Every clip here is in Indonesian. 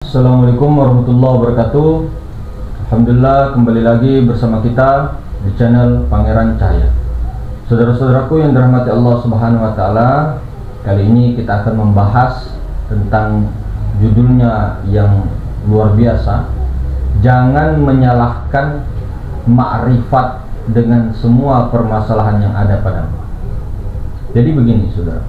Assalamualaikum warahmatullahi wabarakatuh. Alhamdulillah, kembali lagi bersama kita di channel Pangeran Cahaya. Saudara-saudaraku yang dirahmati Allah Subhanahu wa taala, kali ini kita akan membahas tentang judulnya yang luar biasa. Jangan menyalahkan ma'rifat dengan semua permasalahan yang ada padamu. Jadi begini, saudara.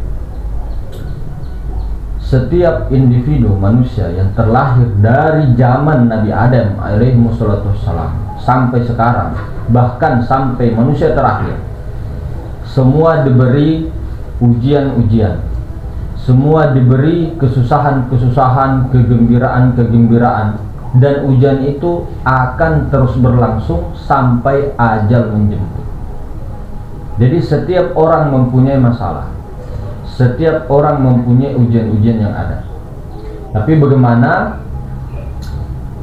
Setiap individu manusia yang terlahir dari zaman Nabi Adam alaihissalam sampai sekarang, bahkan sampai manusia terakhir, semua diberi ujian-ujian, semua diberi kesusahan-kesusahan, kegembiraan-kegembiraan, dan ujian itu akan terus berlangsung sampai ajal menjemput. Jadi setiap orang mempunyai masalah, setiap orang mempunyai ujian-ujian yang ada. Tapi bagaimana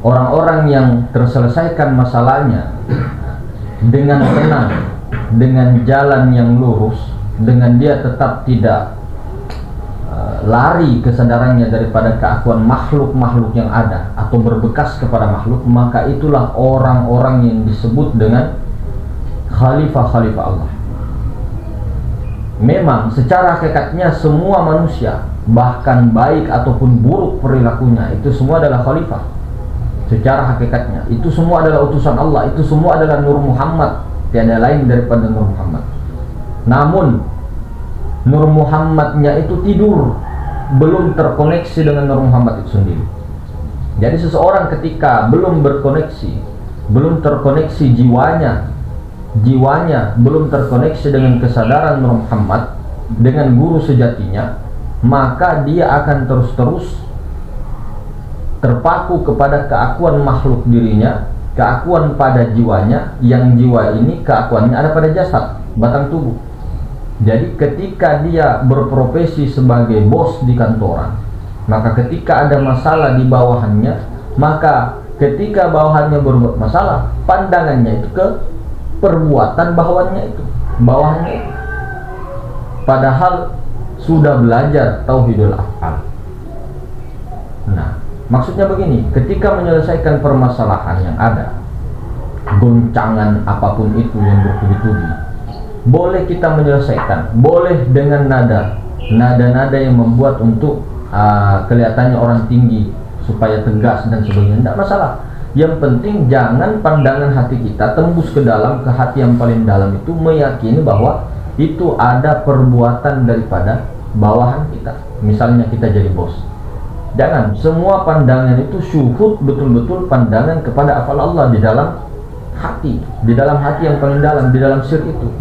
orang-orang yang terselesaikan masalahnya dengan tenang, dengan jalan yang lurus, dengan dia tetap tidak lari kesadarannya daripada keakuan makhluk-makhluk yang ada atau berbekas kepada makhluk, maka itulah orang-orang yang disebut dengan khalifah-khalifah Allah. Memang secara hakikatnya semua manusia, bahkan baik ataupun buruk perilakunya, itu semua adalah khalifah. Secara hakikatnya itu semua adalah utusan Allah, itu semua adalah Nur Muhammad, tiada lain daripada Nur Muhammad. Namun Nur Muhammadnya itu tidur, belum terkoneksi dengan Nur Muhammad itu sendiri. Jadi seseorang ketika belum berkoneksi, belum terkoneksi jiwanya belum terkoneksi dengan kesadaran Nur Muhammad, dengan guru sejatinya, maka dia akan terus-terus terpaku kepada keakuan makhluk dirinya, keakuan pada jiwanya, yang jiwa ini keakuannya ada pada jasad, batang tubuh. Jadi ketika dia berprofesi sebagai bos di kantoran, maka ketika ada masalah di bawahannya, maka ketika bawahannya berbuat masalah, pandangannya itu ke perbuatan bawahannya itu. Padahal sudah belajar tauhidul af'al. Nah, maksudnya begini, ketika menyelesaikan permasalahan yang ada, goncangan apapun itu yang bertubi-tubi, boleh kita menyelesaikan, boleh dengan nada yang membuat untuk kelihatannya orang tinggi supaya tegas dan sebagainya, tidak masalah. Yang penting jangan pandangan hati kita tembus ke dalam, ke hati yang paling dalam itu, meyakini bahwa itu ada perbuatan daripada bawahan kita. Misalnya kita jadi bos, jangan semua pandangan itu syuhud, betul-betul pandangan kepada afal Allah di dalam hati yang paling dalam, di dalam sir itu.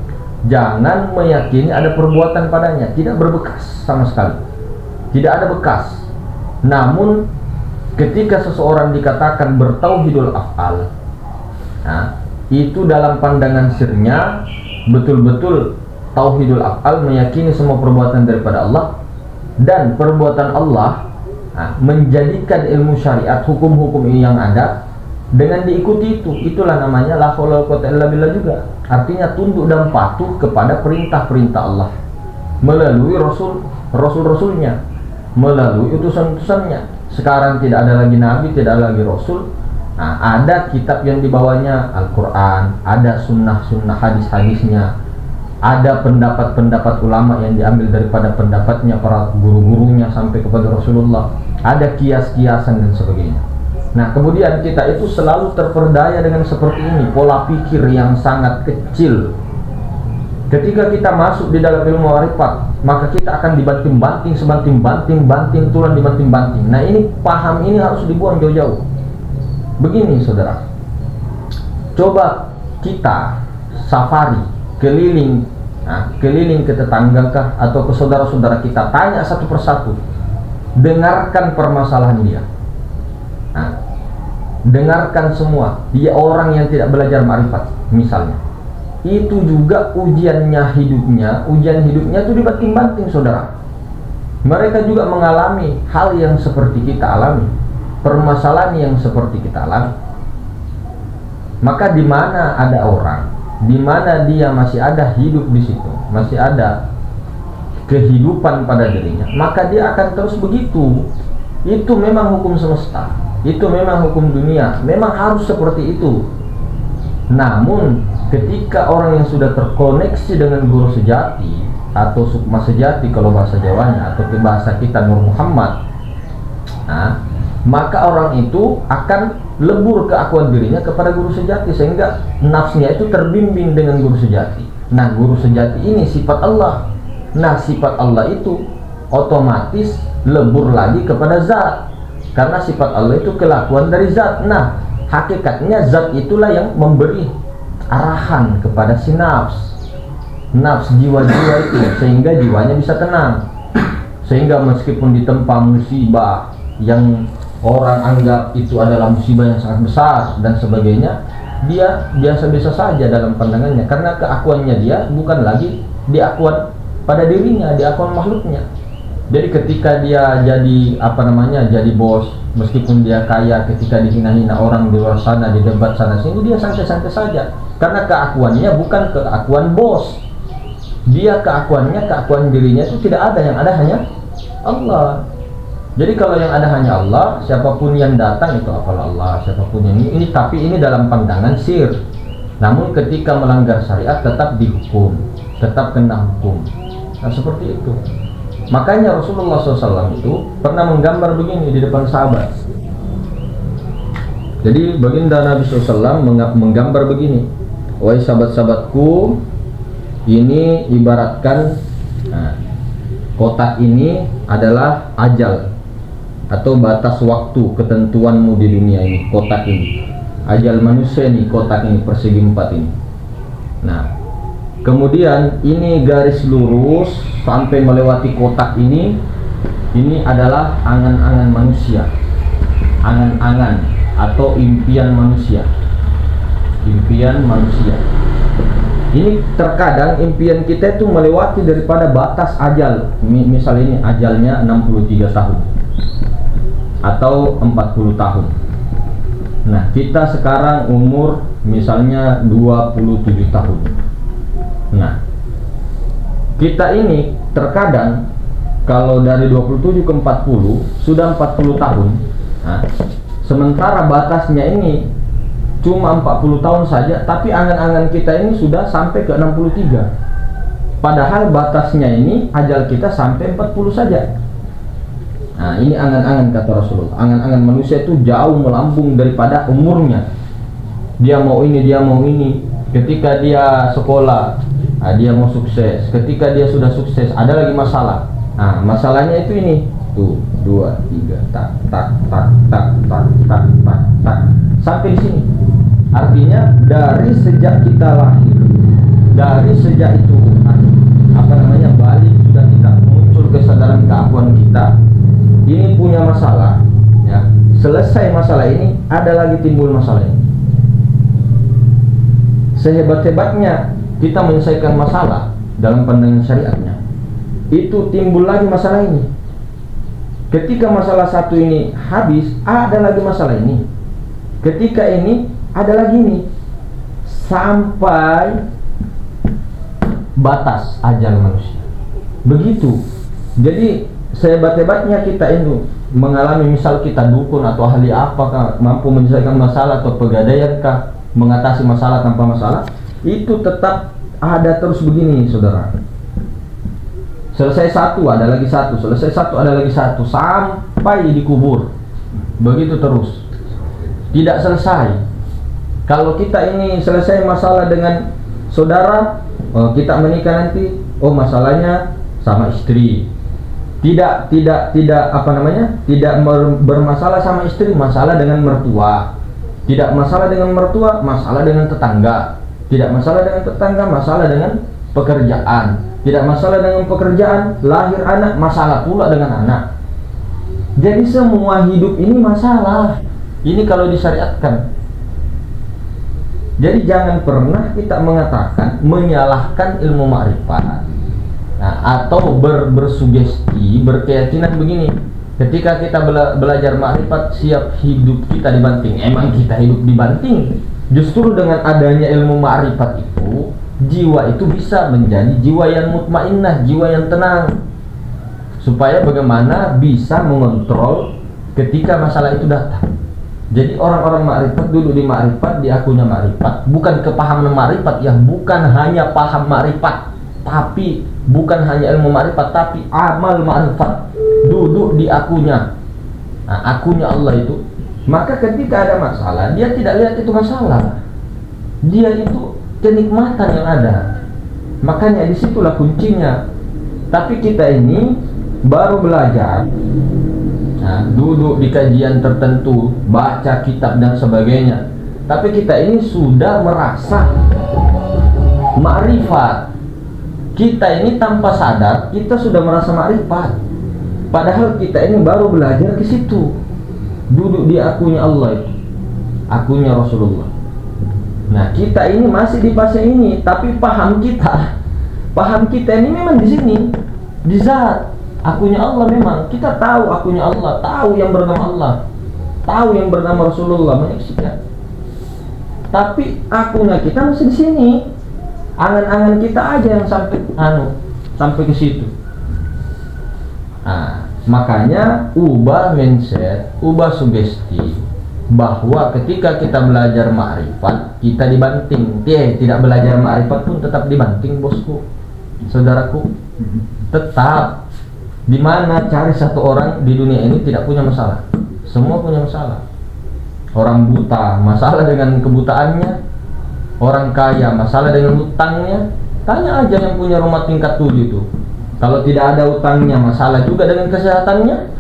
Jangan meyakini ada perbuatan padanya, tidak berbekas sama sekali, tidak ada bekas. Namun ketika seseorang dikatakan bertauhidul af'al, nah, itu dalam pandangan sirnya betul-betul tauhidul af'al, meyakini semua perbuatan daripada Allah, dan perbuatan Allah menjadikan ilmu syariat, hukum-hukum ini yang ada dengan diikuti itu. Itulah namanya la haula wala quwwata illa billah juga. Artinya tunduk dan patuh kepada perintah-perintah Allah melalui rasul-rasulnya, melalui utusan-utusannya. Sekarang tidak ada lagi nabi, tidak ada lagi rasul. Nah, ada kitab yang dibawanya Al-Quran, ada sunnah-sunnah, hadis-hadisnya, ada pendapat-pendapat ulama yang diambil daripada pendapatnya para guru-gurunya sampai kepada Rasulullah, ada kias-kiasan dan sebagainya. Nah, kemudian kita itu selalu terperdaya dengan seperti ini, pola pikir yang sangat kecil. Ketika kita masuk di dalam ilmu ma'rifat, maka kita akan dibanting-banting, sebanting-banting, tulang dibanting-banting. Nah, ini paham ini harus dibuang jauh-jauh. Begini, saudara, coba kita safari keliling, keliling ke tetangga kah atau ke saudara-saudara kita, tanya satu persatu, dengarkan permasalahan dia. Dengarkan semua. Dia orang yang tidak belajar ma'rifat misalnya, itu juga ujian hidupnya itu dibanting-banting, saudara. Mereka juga mengalami hal yang seperti kita alami, permasalahan yang seperti kita alami. Maka di mana ada orang, di mana dia masih ada hidup di situ, masih ada kehidupan pada dirinya, maka dia akan terus begitu. Itu memang hukum semesta. Itu memang hukum dunia, memang harus seperti itu. Namun ketika orang yang sudah terkoneksi dengan guru sejati atau sukma sejati kalau bahasa Jawanya, atau ke bahasa kita Nur Muhammad, nah, maka orang itu akan lebur keakuan dirinya kepada guru sejati, sehingga nafsnya itu terbimbing dengan guru sejati. Nah, guru sejati ini sifat Allah. Nah, sifat Allah itu otomatis lebur lagi kepada zat, karena sifat Allah itu kelakuan dari zat. Nah, hakikatnya zat itulah yang memberi arahan kepada si nafs jiwa-jiwa itu, sehingga jiwanya bisa tenang, sehingga meskipun ditempa musibah yang orang anggap itu adalah musibah yang sangat besar dan sebagainya, dia biasa-biasa saja dalam pandangannya, karena keakuannya dia bukan lagi diakuan pada dirinya, diakuan makhluknya. Jadi ketika dia jadi bos, meskipun dia kaya, ketika dihina-hina orang di luar sana, di debat sana sini, dia santai-santai saja, karena keakuannya bukan keakuan bos. Dia keakuan dirinya itu tidak ada, yang ada hanya Allah. Jadi kalau yang ada hanya Allah, siapapun yang datang itu apalah Allah, siapapun yang ini, tapi ini dalam pandangan sir. Namun ketika melanggar syariat tetap dihukum, tetap kena hukum. Nah, seperti itu. Makanya Rasulullah SAW itu pernah menggambar begini di depan sahabat. Jadi baginda Nabi SAW menggambar begini, wahai sahabat-sahabatku, ini ibaratkan, nah, kotak ini adalah ajal atau batas waktu ketentuanmu di dunia ini. Kotak ini ajal manusia ini, kotak ini persegi 4 ini. Nah, kemudian ini garis lurus sampai melewati kotak ini adalah angan-angan manusia, angan-angan atau impian manusia. Ini terkadang impian kita itu melewati daripada batas ajal. Misal ini ajalnya 63 tahun atau 40 tahun. Nah, kita sekarang umur misalnya 27 tahun. Nah, kita ini terkadang kalau dari 27 ke 40 sudah 40 tahun. Nah, sementara batasnya ini cuma 40 tahun saja, tapi angan-angan kita ini sudah sampai ke 63. Padahal batasnya ini ajal kita sampai 40 saja. Nah, ini angan-angan kata Rasulullah. Angan-angan manusia itu jauh melambung daripada umurnya. Dia mau ini. Ketika dia sekolah, nah, dia mau sukses. Ketika dia sudah sukses, ada lagi masalah. Nah, masalahnya itu ini. Tuh, 2, 3, tak sampai di sini. Artinya dari sejak kita lahir, dari sejak itu balik sudah kita muncul kesadaran keakuan kita, ini punya masalah, ya. Selesai masalah ini, ada lagi timbul masalah ini. Sehebat-hebatnya kita menyelesaikan masalah dalam pandangan syariatnya, itu timbul lagi masalah ini. Ketika masalah satu ini habis, ada lagi masalah ini. Ketika ini, ada lagi ini. Sampai batas ajal manusia. Begitu. Jadi sehebat-hebatnya kita itu mengalami, misal kita dukun atau ahli apakah, mampu menyelesaikan masalah atau pegadaiankah, mengatasi masalah tanpa masalah, itu tetap ada terus begini, saudara. Selesai satu, ada lagi satu. Selesai satu, ada lagi satu. Sampai dikubur. Begitu terus. Tidak selesai. Kalau kita ini selesai masalah dengan saudara, kita menikah nanti, masalahnya sama istri. Tidak bermasalah sama istri, masalah dengan mertua. Tidak masalah dengan mertua, masalah dengan tetangga. Tidak masalah dengan tetangga, masalah dengan pekerjaan. Tidak masalah dengan pekerjaan, lahir anak, masalah pula dengan anak. Jadi semua hidup ini masalah. Ini kalau disyariatkan. Jadi jangan pernah kita mengatakan, menyalahkan ilmu ma'rifat. Nah, atau bersugesti, berkeyakinan begini. Ketika kita belajar ma'rifat, siap hidup kita dibanting. Emang kita hidup dibanting? Justru dengan adanya ilmu ma'rifat itu, jiwa itu bisa menjadi jiwa yang mutmainnah, jiwa yang tenang, supaya bagaimana bisa mengontrol ketika masalah itu datang. Jadi orang-orang makrifat dulu di makrifat, diakunya makrifat, bukan kepahaman makrifat ya, bukan hanya paham makrifat, tapi bukan hanya ilmu makrifat, tapi amal makrifat, duduk di akunya. Nah, akunya Allah itu. Maka ketika ada masalah, dia tidak lihat itu masalah, dia itu kenikmatan yang ada. Makanya disitulah kuncinya. Tapi kita ini baru belajar, nah, duduk di kajian tertentu, baca kitab dan sebagainya, tapi kita ini sudah merasa makrifat. Kita ini tanpa sadar kita sudah merasa makrifat, padahal kita ini baru belajar ke situ. Duduk di akunya Allah itu, akunya Rasulullah. Nah, kita ini masih di fase ini, tapi paham kita ini memang di sini, di zat akunya Allah. Memang kita tahu akunya Allah, tahu yang bernama Allah, tahu yang bernama Rasulullah, menyaksikan. Tapi akunya kita masih di sini. Angan-angan kita aja yang sampai ke situ. Nah, makanya ubah mindset, ubah sugesti, bahwa ketika kita belajar ma'rifat, kita dibanting. Tidak belajar ma'rifat pun tetap dibanting, bosku, saudaraku. Tetap. Di mana cari satu orang di dunia ini tidak punya masalah? Semua punya masalah. Orang buta masalah dengan kebutaannya, orang kaya masalah dengan utangnya. Tanya aja yang punya rumah tingkat 7 itu. Kalau tidak ada utangnya, masalah juga dengan kesehatannya.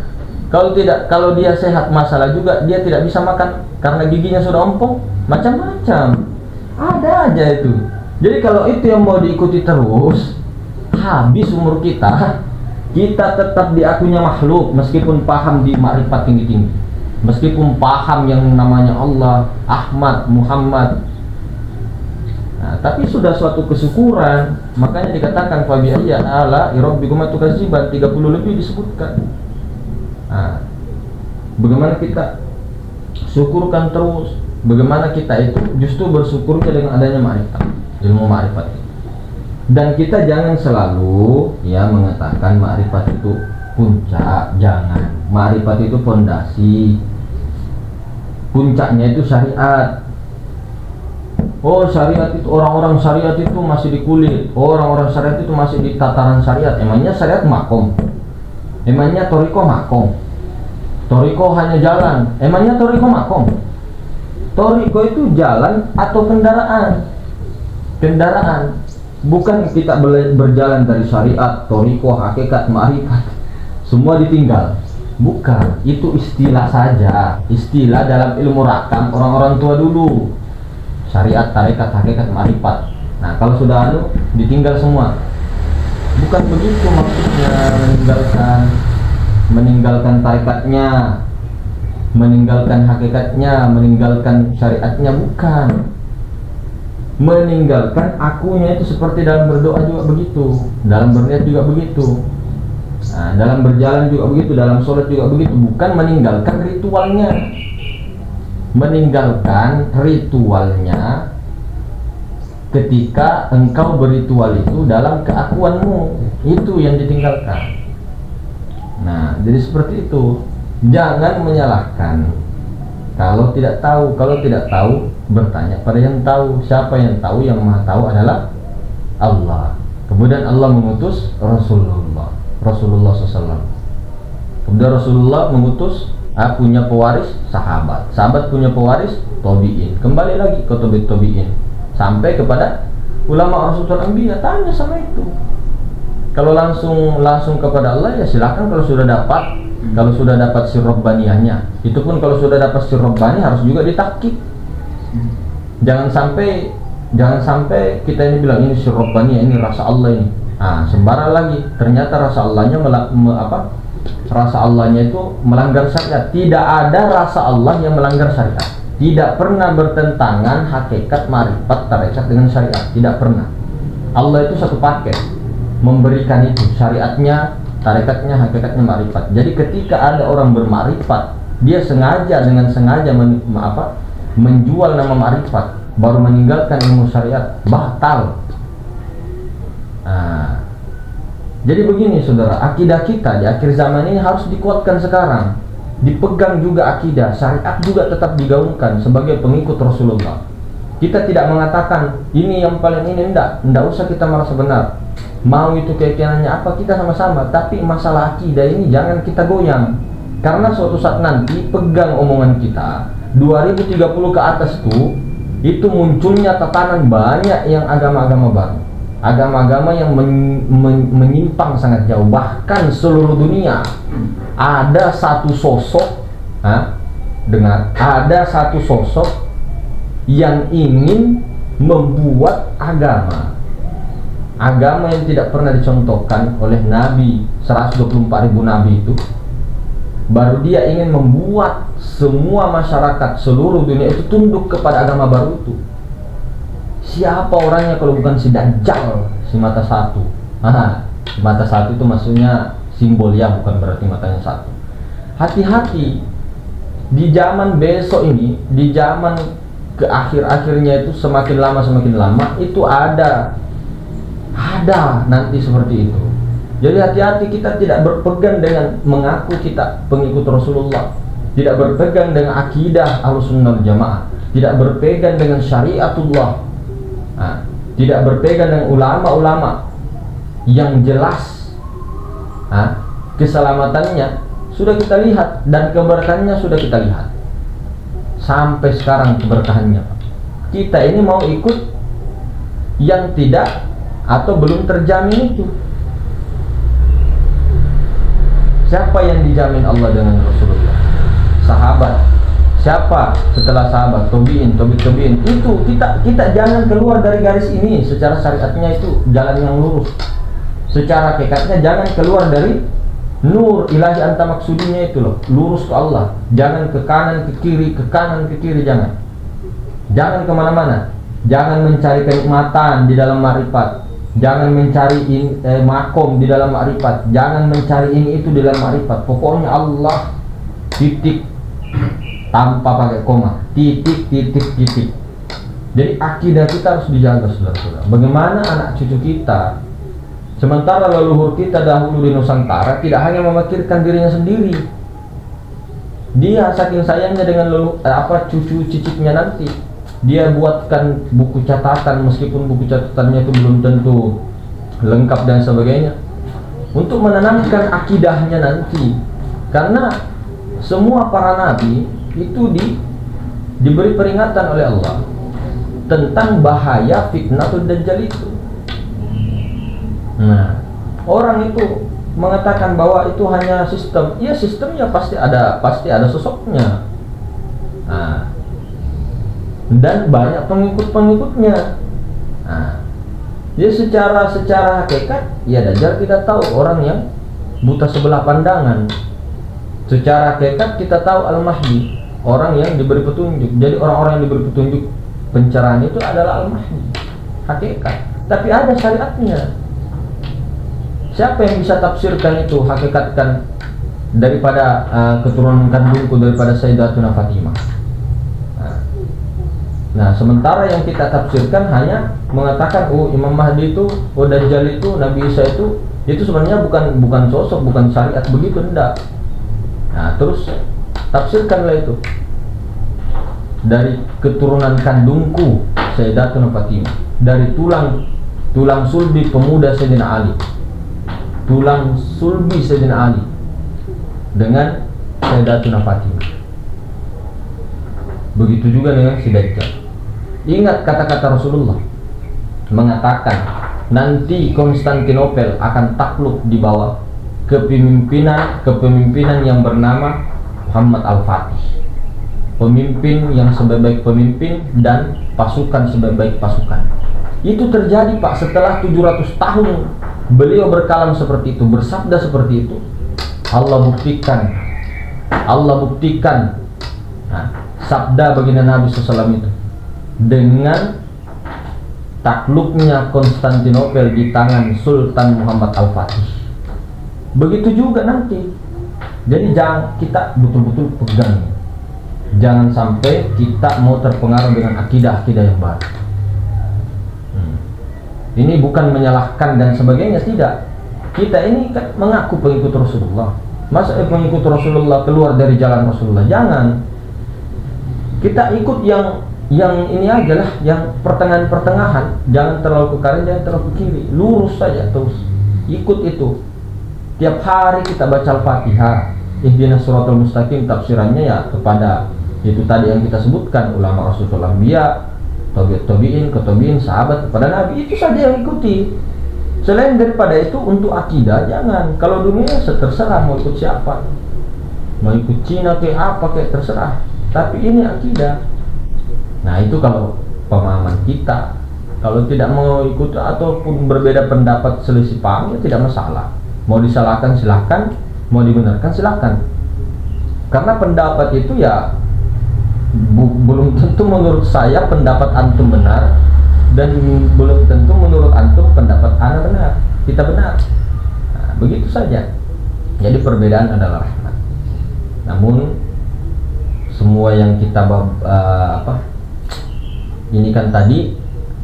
Kalau dia sehat, masalah juga, dia tidak bisa makan karena giginya sudah ompong. Macam-macam. Ada aja itu. Jadi kalau itu yang mau diikuti terus, habis umur kita. Kita tetap diakunya makhluk, meskipun paham di makrifat tinggi-tinggi, meskipun paham yang namanya Allah, Ahmad, Muhammad. Nah, tapi sudah suatu kesyukuran. Makanya dikatakan fa bi ayyi ala rabbikum tukadziban, 30 lebih disebutkan. Nah, bagaimana kita syukurkan terus, bagaimana kita itu justru bersyukurnya dengan adanya makrifat, ilmu makrifat. Dan kita jangan selalu ya mengatakan makrifat itu puncak. Jangan. Makrifat itu fondasi, puncaknya itu syariat. Oh, syariat itu, orang-orang syariat itu masih di kulit, orang-orang syariat itu masih di tataran syariat. Emangnya syariat makom? Emangnya toriko makom? Toriko hanya jalan. Emangnya toriko makom? Toriko itu jalan atau kendaraan? Kendaraan. Bukan kita berjalan dari syariat, toriko, hakikat, ma'rifat, semua ditinggal. Bukan, itu istilah saja. Istilah dalam ilmu rakam orang-orang tua dulu. Syariat, tarekat, hakikat, ma'rifat. Nah, kalau sudah ditinggal semua. Bukan begitu maksudnya meninggalkan tarekatnya, meninggalkan hakikatnya, meninggalkan syariatnya, bukan. Meninggalkan akunya itu seperti dalam berdoa juga begitu, dalam berniat juga begitu, nah, dalam berjalan juga begitu, dalam sholat juga begitu. Bukan meninggalkan ritualnya. Meninggalkan ritualnya ketika engkau berritual itu dalam keakuanmu, itu yang ditinggalkan. Nah, jadi seperti itu. Jangan menyalahkan. Kalau tidak tahu bertanya pada yang tahu. Siapa yang tahu? Yang maha tahu adalah Allah. Kemudian Allah mengutus Rasulullah SAW. Kemudian Rasulullah mengutus punya pewaris sahabat. Sahabat punya pewaris tabi'in. Kembali lagi ke tabi'in sampai kepada ulama Rasulul Anbiya. Tanya sama itu. Kalau langsung kepada Allah ya silakan. Kalau sudah dapat sir rabbaniyahnya, itu pun kalau sudah dapat sir rabbani harus juga ditakik. Jangan sampai kita ini bilang ini sir rabbaniyah, ini rasa Allah ini. Sembarang lagi. Ternyata rasa Allahnya itu melanggar syariat. Tidak ada rasa Allah yang melanggar syariat. Tidak pernah bertentangan hakikat, marifat, tarekat dengan syariat. Tidak pernah. Allah itu satu paket, memberikan itu syariatnya, tarekatnya, hakikatnya, marifat. Jadi ketika ada orang bermarifat, dia dengan sengaja menjual nama marifat, baru meninggalkan ilmu syariat, batal. Nah, jadi begini saudara, akidah kita di akhir zaman ini harus dikuatkan sekarang. dipegang juga akidah, syariat juga tetap digaungkan sebagai pengikut Rasulullah. Kita tidak mengatakan ini yang paling ini, enggak usah kita merasa benar. Mau itu keyakinannya apa, kita sama-sama, tapi masalah akidah ini jangan kita goyang. Karena suatu saat nanti pegang omongan kita 2030 ke atas itu munculnya tatanan banyak yang agama-agama baru, agama-agama yang menyimpang sangat jauh. Bahkan seluruh dunia ada satu sosok, dengar, ada satu sosok yang ingin membuat agama yang tidak pernah dicontohkan oleh Nabi, 124.000 Nabi itu. Baru dia ingin membuat semua masyarakat seluruh dunia itu tunduk kepada agama baru itu. Siapa orangnya kalau bukan si Dajjal, si mata satu. Mata satu itu maksudnya simbol ya, bukan berarti matanya satu. Hati-hati di zaman besok ini, di zaman ke akhir-akhirnya itu semakin lama itu ada nanti seperti itu. Jadi hati-hati, kita tidak berpegang dengan mengaku kita pengikut Rasulullah, tidak berpegang dengan akidah Ahlussunnah wal Jamaah, tidak berpegang dengan syariatullah, tidak berpegang dengan ulama-ulama yang jelas keselamatannya sudah kita lihat dan keberkahannya sudah kita lihat sampai sekarang. Keberkahannya kita ini mau ikut yang tidak atau belum terjamin itu. Siapa yang dijamin Allah dengan Rasulullah? Sahabat. Siapa setelah sahabat? Tabi'in. Itu kita jangan keluar dari garis ini. Secara syariatnya itu jalan yang lurus. Secara hakikatnya jangan keluar dari nur ilahi anta maksudinya itu loh. Lurus ke Allah. Jangan ke kanan ke kiri, jangan. Jangan kemana-mana. Jangan mencari kenikmatan di dalam ma'rifat. Jangan mencari makom di dalam ma'rifat. Jangan mencari ini itu di dalam ma'rifat. Pokoknya Allah, titik, tanpa pakai koma, titik. Jadi akidah kita harus dijaga, saudara-saudara. Bagaimana anak cucu kita, sementara leluhur kita dahulu di Nusantara tidak hanya memikirkan dirinya sendiri, dia saking sayangnya dengan cucu cicitnya nanti, dia buatkan buku catatan, meskipun buku catatannya itu belum tentu lengkap dan sebagainya, untuk menanamkan akidahnya nanti. Karena semua para nabi itu diberi peringatan oleh Allah tentang bahaya fitnatul dajjal itu. Nah, orang itu mengatakan bahwa itu hanya sistem. Ya, sistemnya pasti ada sosoknya. Nah, dan banyak pengikutnya. Ya secara hakikat ya Dajjal kita tahu orang yang buta sebelah pandangan. Secara hakikat kita tahu Al-Mahdi orang yang diberi petunjuk. Jadi orang-orang yang diberi petunjuk pencerahan itu adalah Al-Mahdi, hakikat. Tapi ada syariatnya. Siapa yang bisa tafsirkan itu, hakikatkan daripada keturunan kandungku, daripada Sayyidatuna Fatimah? Nah, sementara yang kita tafsirkan hanya mengatakan Imam Mahdi itu, Dajjal itu, Nabi Isa itu sebenarnya bukan sosok, bukan syariat begitu, enggak. Nah, terus tafsirkanlah itu dari keturunan kandungku Sayyidatuna Fatimah, dari tulang sulbi pemuda Sayyidina Ali, tulang sulbi Sayyidina Ali dengan Sayyidatuna Fatimah. Begitu juga dengan si Dajjal. Ingat kata-kata Rasulullah mengatakan nanti Konstantinopel akan takluk di bawah kepemimpinan yang bernama Muhammad Al-Fatih, pemimpin yang sebaik-baik pemimpin dan pasukan sebaik-baik pasukan. Itu terjadi Pak setelah 700 tahun beliau berkalam seperti itu, bersabda seperti itu. Allah buktikan sabda baginda Nabi SAW itu dengan takluknya Konstantinopel di tangan Sultan Muhammad Al-Fatih. Begitu juga nanti. Jadi jangan kita betul-betul pegang. Jangan sampai kita mau terpengaruh dengan akidah-akidah yang baru. Ini bukan menyalahkan dan sebagainya, tidak. Kita ini kan mengaku pengikut Rasulullah. Masa mengikut Rasulullah keluar dari jalan Rasulullah? Jangan. Kita ikut yang ini aja lah, yang pertengahan-pertengahan. Jangan terlalu ke kanan, jangan terlalu ke kiri. Lurus saja terus. Ikut itu. Tiap hari kita baca Al-Fatihah. Ihdinas siratal mustaqim, tafsirannya ya kepada itu tadi yang kita sebutkan, ulama Rasulullah, Anbiya, tabi'in, sahabat, kepada Nabi. Itu saja yang ikuti. Selain daripada itu untuk akidah jangan. Kalau dunia terserah mau ikut siapa, mau ikut Cina kayak apa kayak terserah, tapi ini akidah. Nah itu kalau pemahaman kita. Kalau tidak mau ikut ataupun berbeda pendapat, selisih paham, ya tidak masalah. Mau disalahkan silahkan, mau dibenarkan silahkan. Karena pendapat itu ya belum tentu menurut saya pendapat antum benar, dan belum tentu menurut antum pendapat ana benar, kita benar. Nah, begitu saja. Jadi perbedaan adalah rahmat. Namun semua yang kita ini kan tadi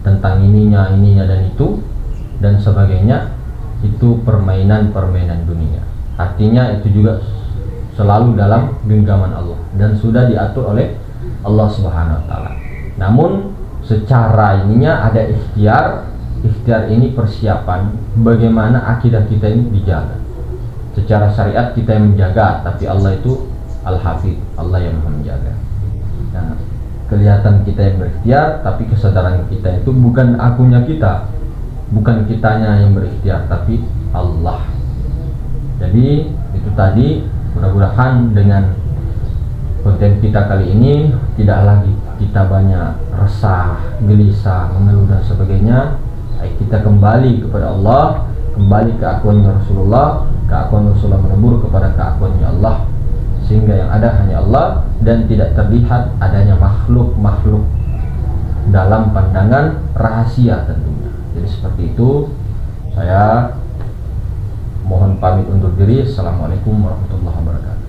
tentang ininya dan itu dan sebagainya, itu permainan dunia. Artinya itu juga selalu dalam genggaman Allah dan sudah diatur oleh Allah Subhanahu wa taala. Namun secara ininya ada ikhtiar ini persiapan bagaimana akidah kita ini dijaga. Secara syariat kita yang menjaga, tapi Allah itu Al-Hafidh, Allah yang Maha menjaga. Nah, kelihatan kita yang berikhtiar, tapi kesadaran kita itu bukan akunya kita, bukan kitanya yang berikhtiar, tapi Allah. Jadi itu tadi, mudah-mudahan dengan konten kita kali ini tidak lagi kita banyak resah, gelisah, mengeluh dan sebagainya. Kita kembali kepada Allah, kembali ke keakuannya Rasulullah, keakuan Rasulullah menebur kepada keakuannya Allah, sehingga yang ada hanya Allah dan tidak terlihat adanya makhluk-makhluk dalam pandangan rahasia tentunya. Jadi seperti itu. Saya mohon pamit undur diri. Assalamualaikum warahmatullahi wabarakatuh.